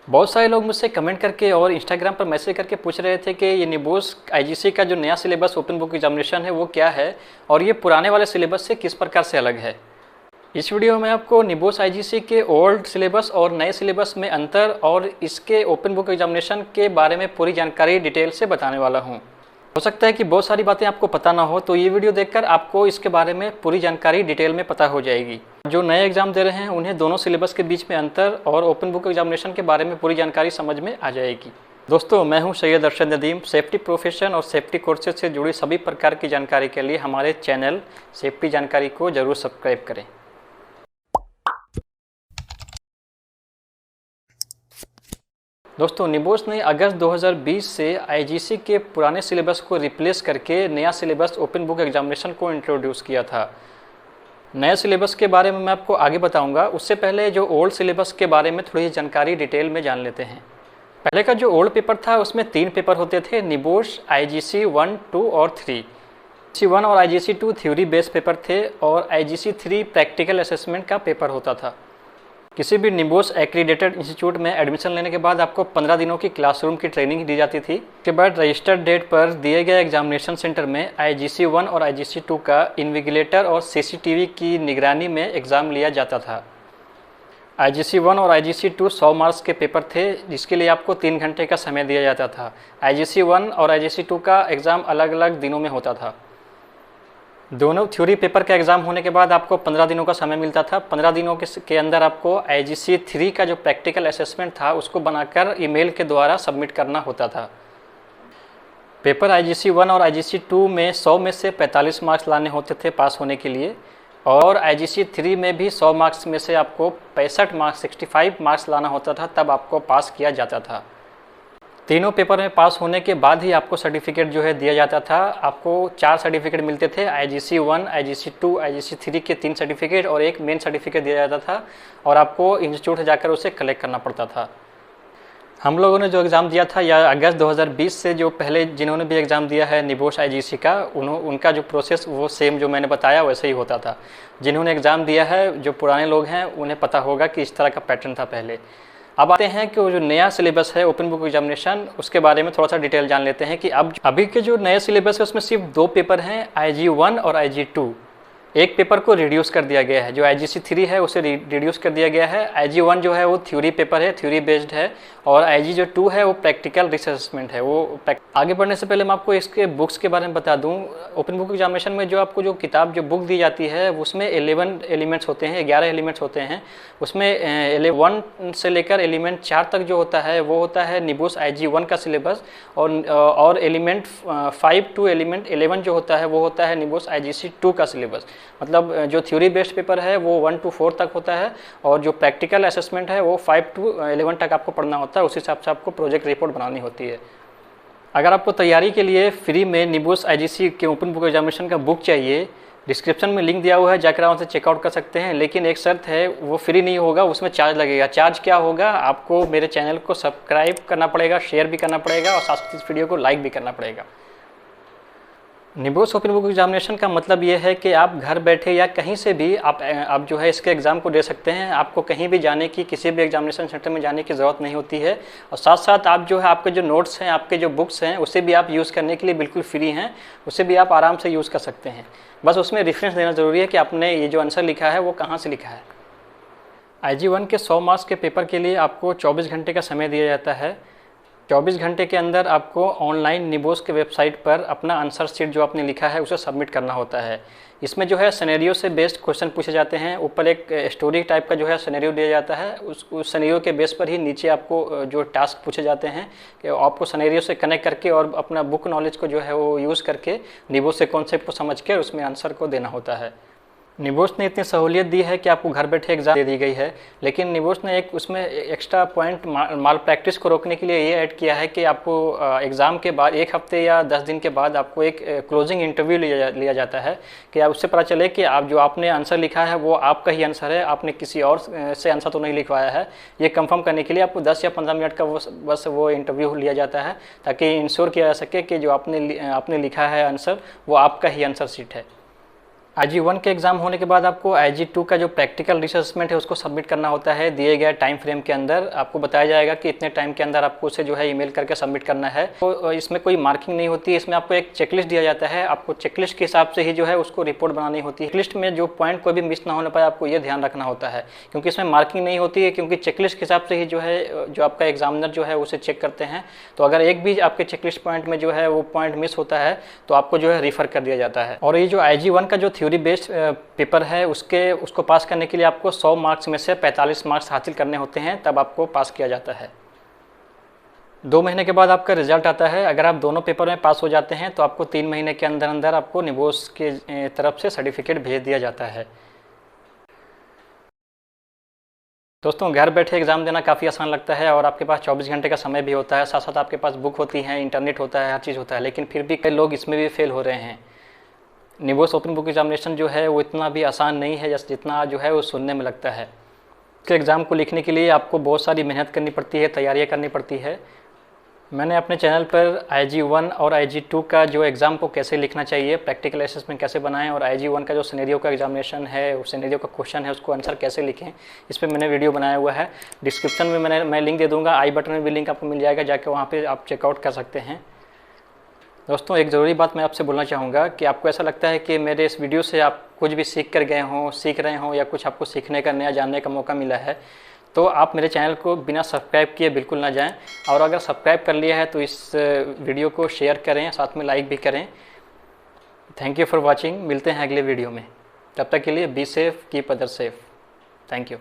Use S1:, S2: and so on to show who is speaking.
S1: बहुत सारे लोग मुझसे कमेंट करके और इंस्टाग्राम पर मैसेज करके पूछ रहे थे कि ये निबोस आईजीसी का जो नया सिलेबस ओपन बुक एग्जामिनेशन है वो क्या है और ये पुराने वाले सिलेबस से किस प्रकार से अलग है। इस वीडियो में आपको निबोस आईजीसी के ओल्ड सिलेबस और नए सिलेबस में अंतर और इसके ओपन बुक एग्जामिनेशन के बारे में पूरी जानकारी डिटेल से बताने वाला हूँ। हो सकता है कि बहुत सारी बातें आपको पता ना हो, तो ये वीडियो देखकर आपको इसके बारे में पूरी जानकारी डिटेल में पता हो जाएगी। जो नए एग्जाम दे रहे हैं उन्हें दोनों सिलेबस के बीच में अंतर और ओपन बुक एग्जामिनेशन के बारे में पूरी जानकारी समझ में आ जाएगी। दोस्तों, मैं हूं सैयद अरशद नदीम। सेफ्टी प्रोफेशन और सेफ्टी कोर्सेज से जुड़ी सभी प्रकार की जानकारी के लिए हमारे चैनल सेफ्टी जानकारी को जरूर सब्सक्राइब करें। दोस्तों, निबोस ने अगस्त 2020 से आईजीसी के पुराने सिलेबस को रिप्लेस करके नया सिलेबस ओपन बुक एग्जामिनेशन को इंट्रोड्यूस किया था। नए सिलेबस के बारे में मैं आपको आगे बताऊंगा, उससे पहले जो ओल्ड सिलेबस के बारे में थोड़ी जानकारी डिटेल में जान लेते हैं। पहले का जो ओल्ड पेपर था उसमें 3 पेपर होते थे, निबोस आईजीसी 1, 2 और 3। आईजीसी 1 और आईजीसी 2 थ्योरी बेस्ड पेपर थे और आईजीसी 3 प्रैक्टिकल असेसमेंट का पेपर होता था। किसी भी निबोस एक्रीडेटेड इंस्टीट्यूट में एडमिशन लेने के बाद आपको 15 दिनों की क्लासरूम की ट्रेनिंग दी जाती थी। उसके बाद रजिस्टर्ड डेट पर दिए गए एग्जामिनेशन सेंटर में आईजीसी 1 और आईजीसी 2 का इन्विजिलेटर और सीसीटीवी की निगरानी में एग्ज़ाम लिया जाता था। आईजीसी 1 और आईजीसी 2 100 मार्क्स के पेपर थे, जिसके लिए आपको 3 घंटे का समय दिया जाता था। आईजीसी 1 और आईजीसी 2 का एग्ज़ाम अलग अलग दिनों में होता था। दोनों थ्योरी पेपर का एग्ज़ाम होने के बाद आपको 15 दिनों का समय मिलता था। 15 दिनों के अंदर आपको आईजीसी 3 का जो प्रैक्टिकल असेसमेंट था उसको बनाकर ईमेल के द्वारा सबमिट करना होता था। पेपर आईजीसी 1 और आईजीसी 2 में 100 में से 45 मार्क्स लाने होते थे पास होने के लिए, और आईजीसी 3 में भी 100 मार्क्स में से आपको 65 मार्क्स 65 मार्क्स लाना होता था, तब आपको पास किया जाता था। तीनों पेपर में पास होने के बाद ही आपको सर्टिफिकेट जो है दिया जाता था। आपको 4 सर्टिफिकेट मिलते थे, आईजीसी 1, आईजीसी 2, आईजीसी 3 के 3 सर्टिफिकेट और एक मेन सर्टिफिकेट दिया जाता था, और आपको इंस्टीट्यूट जाकर उसे कलेक्ट करना पड़ता था। हम लोगों ने जो एग्ज़ाम दिया था या अगस्त 2020 से जो पहले जिन्होंने भी एग्ज़ाम दिया है निबोस आईजीसी का, उनका जो प्रोसेस वो सेम जो मैंने बताया वैसे ही होता था। जिन्होंने एग्ज़ाम दिया है, जो पुराने लोग हैं, उन्हें पता होगा कि इस तरह का पैटर्न था पहले। अब आते हैं कि वो जो नया सिलेबस है ओपन बुक एग्जामिनेशन, उसके बारे में थोड़ा सा डिटेल जान लेते हैं कि अब अभी के जो नए सिलेबस है उसमें सिर्फ 2 पेपर हैं, आईजी 1 और आईजी 2। एक पेपर को रिड्यूस कर दिया गया है, जो आईजीसी 3 है उसे रिड्यूस कर दिया गया है। आईजी 1 जो है वो थ्योरी पेपर है, थ्योरी बेस्ड है, और आईजी जो 2 है वो प्रैक्टिकल रिसर्च असेसमेंट है। वो आगे बढ़ने से पहले मैं आपको इसके बुक्स के बारे में बता दूं। ओपन बुक एग्जामिनेशन में जो आपको जो किताब जो बुक दी जाती है उसमें 11 एलिमेंट्स होते हैं, 11 एलिमेंट्स होते हैं। उसमें 1 से लेकर एलिमेंट 4 तक जो होता है वो होता है निबोस आईजी 1 का सिलेबस, और एलिमेंट 5 टू एलिमेंट 11 जो होता है वो होता है निबोस आईजीसी 2 का सिलेबस। मतलब जो थ्योरी बेस्ड पेपर है वो 1 to 4 तक होता है, और जो प्रैक्टिकल असेसमेंट है वो 5 to 11 तक आपको पढ़ना होता है। उस हिसाब से आपको प्रोजेक्ट रिपोर्ट बनानी होती है। अगर आपको तैयारी के लिए फ्री में निबोस आईजीसी के ओपन बुक एग्जामिनेशन का बुक चाहिए, डिस्क्रिप्शन में लिंक दिया हुआ है, जाकर आप उसे चेकआउट कर सकते हैं। लेकिन एक शर्त है, वो फ्री नहीं होगा, उसमें चार्ज लगेगा। चार्ज क्या होगा? आपको मेरे चैनल को सब्सक्राइब करना पड़ेगा, शेयर भी करना पड़ेगा, और साथ ही इस वीडियो को लाइक भी करना पड़ेगा। निबोस ओपन बुक एग्जामिनेशन का मतलब ये है कि आप घर बैठे या कहीं से भी आप जो है इसके एग्ज़ाम को दे सकते हैं। आपको कहीं भी जाने की, किसी भी एग्जामिनेशन सेंटर में जाने की ज़रूरत नहीं होती है, और साथ साथ आप जो है आपके जो नोट्स हैं, आपके जो बुक्स हैं, उसे भी आप यूज़ करने के लिए बिल्कुल फ्री हैं। उसे भी आप आराम से यूज़ कर सकते हैं। बस उसमें रेफरेंस देना ज़रूरी है कि आपने ये जो आंसर लिखा है वो कहाँ से लिखा है। आईजी 1 के 100 मार्क्स के पेपर के लिए आपको 24 घंटे का समय दिया जाता है। 24 घंटे के अंदर आपको ऑनलाइन निबोस के वेबसाइट पर अपना आंसर शीट जो आपने लिखा है उसे सबमिट करना होता है। इसमें जो है सिनेरियो से बेस्ड क्वेश्चन पूछे जाते हैं। ऊपर एक स्टोरी टाइप का जो है सिनेरियो दिया जाता है, उस सिनेरियो के बेस पर ही नीचे आपको जो टास्क पूछे जाते हैं कि आपको सिनेरियो से कनेक्ट करके और अपना बुक नॉलेज को जो है वो यूज़ करके निबोस के कॉन्सेप्ट को समझ के उसमें आंसर को देना होता है। निबोस ने इतनी सहूलियत दी है कि आपको घर बैठे एग्जाम दे दी गई है, लेकिन निबोस ने एक उसमें एक्स्ट्रा पॉइंट माल प्रैक्टिस को रोकने के लिए ये ऐड किया है कि आपको एग्ज़ाम के बाद 1 हफ्ते या 10 दिन के बाद आपको एक क्लोजिंग इंटरव्यू लिया जाता है, कि आप उससे पता चले कि आप जो आपने आंसर लिखा है वो आपका ही आंसर है, आपने किसी और से आंसर तो नहीं लिखवाया है। ये कंफर्म करने के लिए आपको 10 या 15 मिनट का बस वो इंटरव्यू लिया जाता है, ताकि इंश्योर किया जा सके कि जो आपने लिखा है आंसर वो आपका ही आंसर शीट है। IG1 के एग्ज़ाम होने के बाद आपको IG2 का जो प्रैक्टिकल रिसर्चमेंट है उसको सबमिट करना होता है। दिए गए टाइम फ्रेम के अंदर आपको बताया जाएगा कि इतने टाइम के अंदर आपको उसे जो है ईमेल करके सबमिट करना है। तो इसमें कोई मार्किंग नहीं होती है, इसमें आपको एक चेकलिस्ट दिया जाता है। आपको चेकलिस्ट के हिसाब से ही जो है उसको रिपोर्ट बनानी होती है। चेकलिस्ट में जो पॉइंट कोई भी मिस ना होने पाए आपको ये ध्यान रखना होता है, क्योंकि इसमें मार्किंग नहीं होती है, क्योंकि चेकलिस्ट के हिसाब से ही जो है जो आपका एग्जामिनर जो है उसे चेक करते हैं। तो अगर एक भी आपके चेकलिस्ट पॉइंट में जो है वो पॉइंट मिस होता है तो आपको जो है रिफ़र कर दिया जाता है। और ये जो IG1 का जो थ्योरी बेस्ड पेपर है उसको पास करने के लिए आपको 100 मार्क्स में से 45 मार्क्स हासिल करने होते हैं, तब आपको पास किया जाता है। 2 महीने के बाद आपका रिजल्ट आता है। अगर आप दोनों पेपर में पास हो जाते हैं तो आपको 3 महीने के अंदर अंदर आपको निबोस के तरफ से सर्टिफिकेट भेज दिया जाता है। दोस्तों, घर बैठे एग्ज़ाम देना काफ़ी आसान लगता है और आपके पास 24 घंटे का समय भी होता है, साथ साथ आपके पास बुक होती है, इंटरनेट होता है, हर चीज़ होता है, लेकिन फिर भी कई लोग इसमें भी फेल हो रहे हैं। निबोस ओपन बुक एग्जामिनेशन जो है वो इतना भी आसान नहीं है जितना जो है वो सुनने में लगता है। इसके एग्ज़ाम को लिखने के लिए आपको बहुत सारी मेहनत करनी पड़ती है, तैयारियां करनी पड़ती है। मैंने अपने चैनल पर IG1 और IG2 का जो एग्ज़ाम को कैसे लिखना चाहिए, प्रैक्टिकल असेसमेंट कैसे बनाएं और IG1 का जो सिनेरियो का एग्जामिनेशन है, उस सिनेरियो का क्वेश्चन है उसको आंसर कैसे लिखें, इस पर मैंने वीडियो बनाया हुआ है। डिस्क्रिप्शन में मैं लिंक दे दूँगा, आई बटन में भी लिंक आपको मिल जाएगा, जाके वहाँ पर आप चेकआउट कर सकते हैं। दोस्तों, एक ज़रूरी बात मैं आपसे बोलना चाहूँगा कि आपको ऐसा लगता है कि मेरे इस वीडियो से आप कुछ भी सीख कर गए हों, सीख रहे हों, या कुछ आपको सीखने का, नया जानने का मौका मिला है, तो आप मेरे चैनल को बिना सब्सक्राइब किए बिल्कुल ना जाएं। और अगर सब्सक्राइब कर लिया है तो इस वीडियो को शेयर करें, साथ में लाइक भी करें। Thank you for watching. मिलते हैं अगले वीडियो में। तब तक के लिए be safe, keep other safe. Thank you.